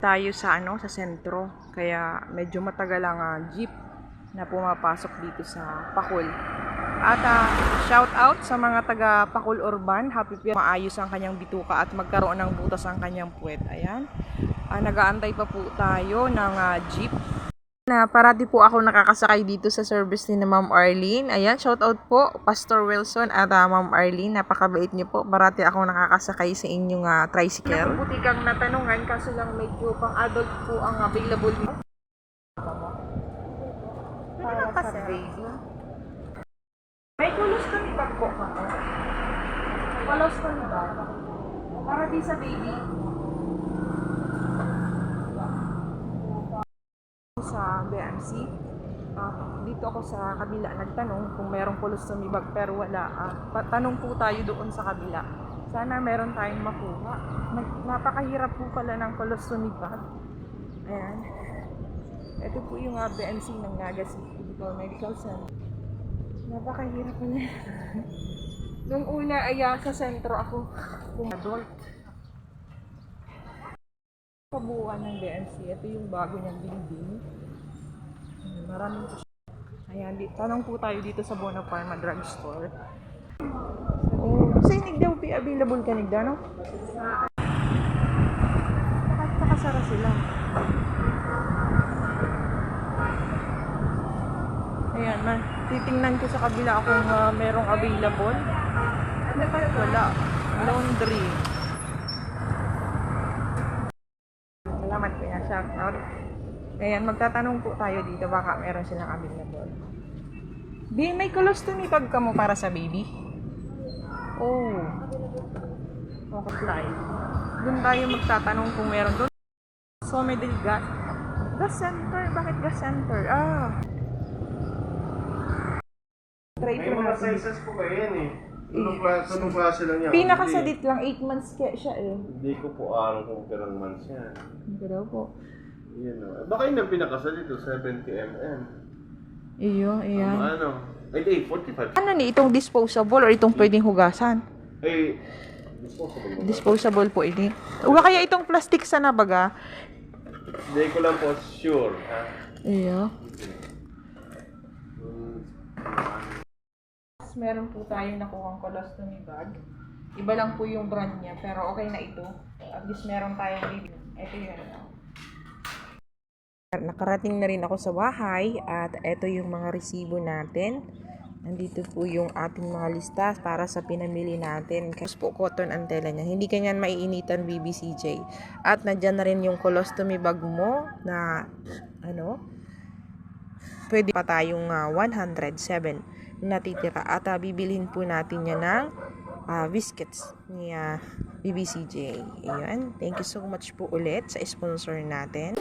tayo sa sa sentro. Kaya medyo matagal ang jeep na pumapasok dito sa Pakul. At shout out sa mga taga Pakul Urban. Happy Pier. Maayos ang kanyang bituka at magkaroon ng butas ang kanyang puwet. Ayan. Nag-aantay pa po tayo ng jeep. Parati po ako nakakasakay dito sa service ni Ma'am Arlene. Ayan, shout out po Pastor Wilson at Ma'am Arlene. Napakabait niyo po. Parati ako nakakasakay sa inyong tricycle. Buti kang natanungan kaso lang medyo pang adult po ang available dito. Para sa baby. May kulos ka ni Bagko ka. Kulos ka ni Bagko. Para di sa baby. Sa BMC. Dito ako sa kabila nagtanong kung mayroong colostomy bag pero wala. Tanong po tayo doon sa kabila. Sana meron tayong makuha. Napakahirap po pala ng colostomy bag. Ayan. Ito po yung BMC ng Naga City Medical Center. Napakahirap po niya. Noong una ay sa sentro ako kung adult. Kabuuan ng BMC. Ito yung bago niyang building. Maraming po siya. Ayan, tanong po tayo dito sa Bonaparma Drugstore. Kasi daw available ka nigda, no? Nakasara sila. Ayan, titingnan ko sa kabila kung merong available. Wala. Laundry. Salamat po na shout out. Ayan, magtatanong po tayo dito baka meron silang available. May colostomy bag ka mo para sa baby? Oh. Okay. Doon tayo magtatanong kung meron doon. So, may gas center. Bakit gas center? Try May po mga natin. sizes po kayo yan eh. Anong klase lang yan? Pinakasadit lang, 8 months kaya siya eh. Hindi ko po alam kung kailang months yan. Hindi daw po. Yan o. Baka yun ang pinakasadit o 70 mm. Iyo, ayan. Ano? Ay, 45. Ano ni itong disposable or itong pwedeng hugasan? Ay, disposable. Disposable po ini. Uwa kaya itong plastic sa nabaga? Hindi ko lang po sure. Iyo. Meron po tayong nakuhang colostomy bag. Iba lang po yung brand niya, pero okay na ito. At least meron tayong baby. Ito yun. Nakarating na rin ako sa bahay at ito yung mga resibo natin. Nandito po yung ating mga lista para sa pinamili natin. Kasi po cotton ang tela niya. Hindi kanyan maiinitan BBCJ. At nandyan na rin yung colostomy bag mo na pwede pa tayong 107 natitira. At bibilhin po natin yan ng biscuits ni BBCJ. Ayan. Thank you so much po ulit sa sponsor natin.